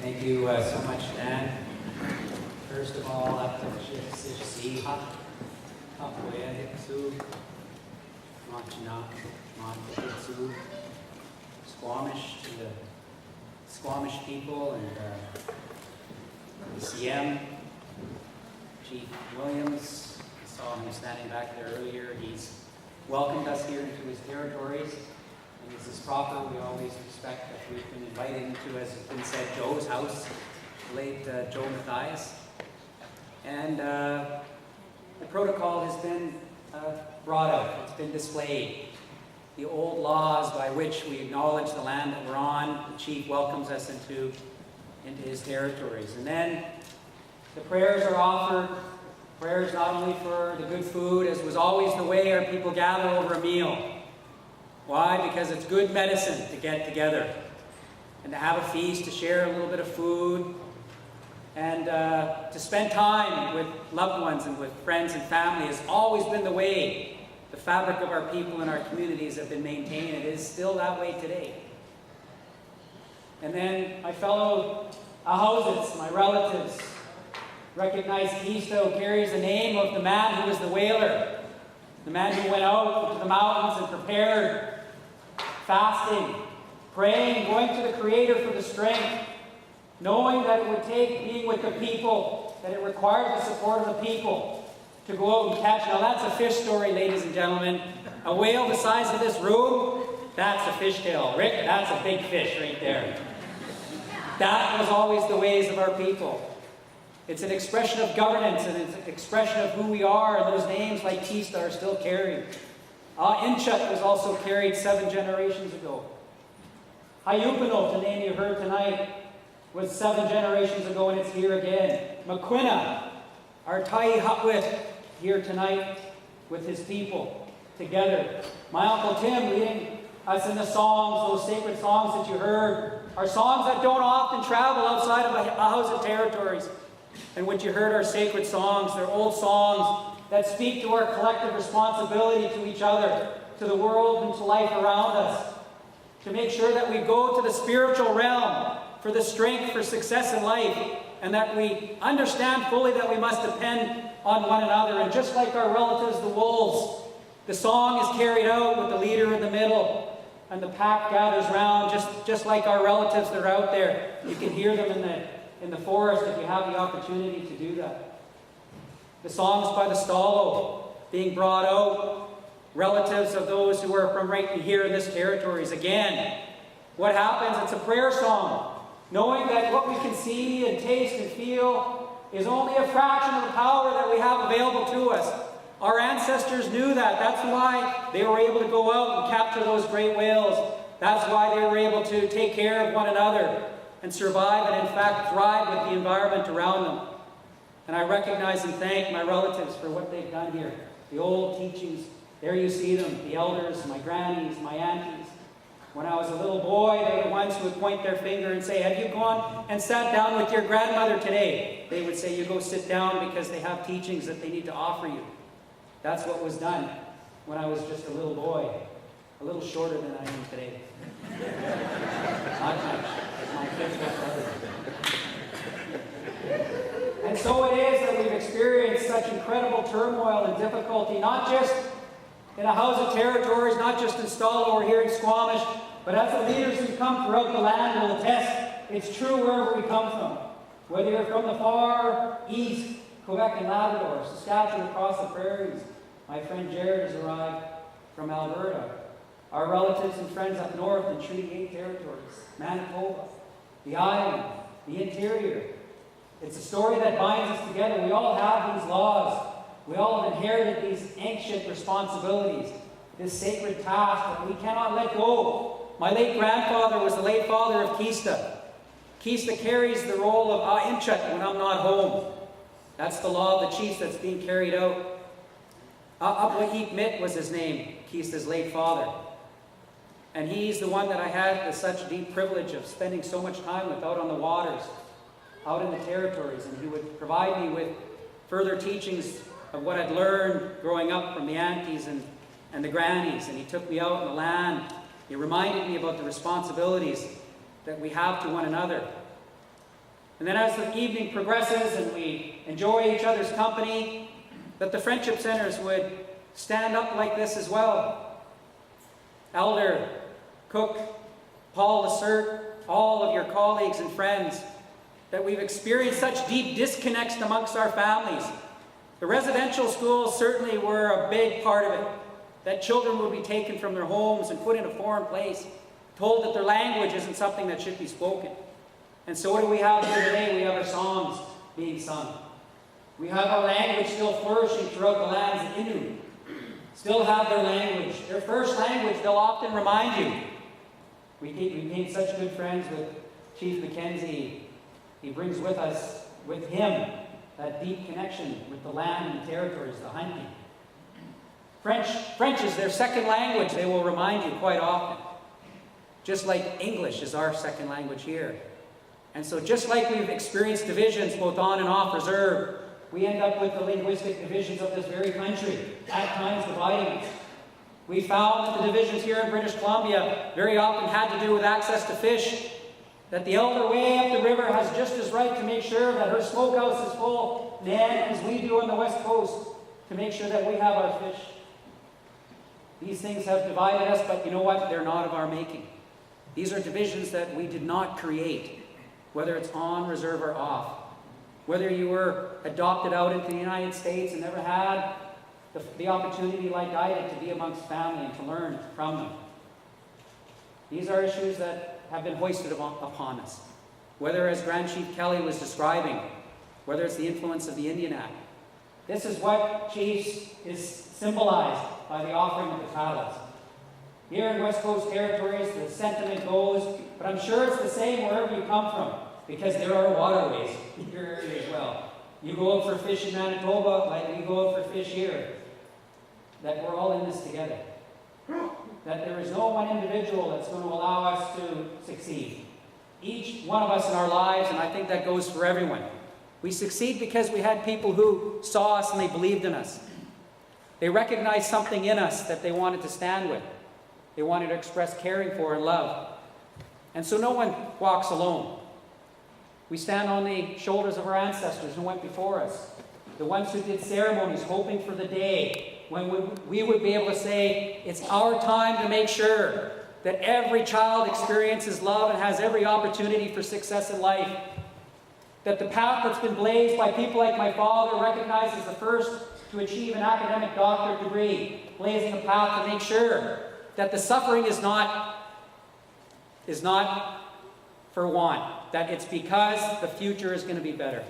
Thank you so much, Dan. First of all, Squamish to the Squamish people and the CM, Chief Williams. I saw him standing back there earlier. He's welcomed us here into his territories. And this is proper. We always respect that we've been invited into, as has been said, Joe's house, the late Joe Matthias. And the protocol has been brought out. It's been displayed. The old laws by which we acknowledge the land that we're on. The chief welcomes us into his territories. And then the prayers are offered. Prayers not only for the good food, as was always the way our people gather over a meal. Why? Because it's good medicine to get together and to have a feast, to share a little bit of food, and to spend time with loved ones and with friends and family has always been the way the fabric of our people and our communities have been maintained. It is still that way today. And then my fellow Ahousa's, my relatives, recognize Kista, who carries the name of the man who was the whaler, the man who went out into the mountains and prepared, fasting, praying, going to the Creator for the strength, knowing that it would take being with the people, that it required the support of the people to go out and catch. Now that's a fish story, ladies and gentlemen. A whale the size of this room, that's a fishtail. Rick, that's a big fish right there. That was always the ways of our people. It's an expression of governance, and it's an expression of who we are, and those names like Kista are still carried. Inchut was also carried 7 generations ago. Hayupino, the name you heard tonight, was 7 generations ago, and it's here again. Maquina, our Tai Hutwit, here tonight with his people together. My Uncle Tim leading us in the songs, those sacred songs that you heard, are songs that don't often travel outside of Ahousa territories. And what you heard are sacred songs. They're old songs that speak to our collective responsibility to each other, to the world and to life around us, to make sure that we go to the spiritual realm for the strength, for success in life, and that we understand fully that we must depend on one another. And just like our relatives, the wolves, the song is carried out with the leader in the middle, and the pack gathers round, just like our relatives that are out there. You can hear them in the forest if you have the opportunity to do that. The songs by the Stallo being brought out, relatives of those who are from right here in this territories. Again, what happens? It's a prayer song. Knowing that what we can see and taste and feel is only a fraction of the power that we have available to us. Our ancestors knew that. That's why they were able to go out and capture those great whales. That's why they were able to take care of one another and survive and in fact thrive with the environment around them. And I recognize and thank my relatives for what they've done here. The old teachings, there you see them, the elders, my grannies, my aunties. When I was a little boy, they were the ones who would point their finger and say, "Have you gone and sat down with your grandmother today?" They would say, "You go sit down because they have teachings that they need to offer you." That's what was done when I was just a little boy, a little shorter than I am today. Not much, as my kids got better. And so it is that we've experienced such incredible turmoil and difficulty, not just in Ahousa territories, not just in Stallo or here in Squamish, but as the leaders who come throughout the land will attest, it's true wherever we come from. Whether you're from the far east, Quebec and Labrador, Saskatchewan across the prairies. My friend Jared has arrived from Alberta. Our relatives and friends up north in Treaty 8 territories, Manitoba, the island, the interior. It's a story that binds us together. We all have these laws. We all have inherited these ancient responsibilities, this sacred task that we cannot let go. My late grandfather was the late father of Kista. Kista carries the role of Inchut when I'm not home. That's the law of the chiefs that's being carried out. Apwahik Mit was his name, Kista's late father. And he's the one that I had the such deep privilege of spending so much time with out on the waters, out in the territories. And he would provide me with further teachings of what I'd learned growing up from the aunties and the grannies. And he took me out in the land. He reminded me about the responsibilities that we have to one another. And then as the evening progresses and we enjoy each other's company, that the friendship centers would stand up like this as well. Elder, Cook, Paul Lacerte, all of your colleagues and friends, that we've experienced such deep disconnects amongst our families. The residential schools certainly were a big part of it, that children will be taken from their homes and put in a foreign place, told that their language isn't something that should be spoken. And so what do we have here today? We have our songs being sung. We have our language still flourishing throughout the lands of Innu. Still have their language. Their first language, they'll often remind you. We became such good friends with Chief Mackenzie. He brings with him, that deep connection with the land and territories, the hunting. French is their second language, they will remind you quite often. Just like English is our second language here. And so just like we've experienced divisions both on and off reserve, we end up with the linguistic divisions of this very country, at times dividing us. We found that the divisions here in British Columbia very often had to do with access to fish, that the elder way up the river has just as right to make sure that her smokehouse is full then as we do on the west coast to make sure that we have our fish. These things have divided us, but you know what? They're not of our making. These are divisions that we did not create, whether it's on reserve or off. Whether you were adopted out into the United States and never had the opportunity like I did to be amongst family and to learn from them. These are issues that have been hoisted upon us. Whether, as Grand Chief Kelly was describing, whether it's the influence of the Indian Act. This is what, chiefs, is symbolized by the offering of the tablets. Here in West Coast Territories, the sentiment goes, but I'm sure it's the same wherever you come from, because there are waterways in your area as well. You go out for fish in Manitoba, like we go out for fish here. That we're all in this together. That there is no one individual that's going to allow us to succeed. Each one of us in our lives, and I think that goes for everyone. We succeed because we had people who saw us and they believed in us. They recognized something in us that they wanted to stand with. They wanted to express caring for and love. And so no one walks alone. We stand on the shoulders of our ancestors who went before us. The ones who did ceremonies hoping for the day when we would be able to say, it's our time to make sure that every child experiences love and has every opportunity for success in life. That the path that's been blazed by people like my father, recognized as the first to achieve an academic doctorate degree, blazing a path to make sure that the suffering is not for want, that it's because the future is going to be better.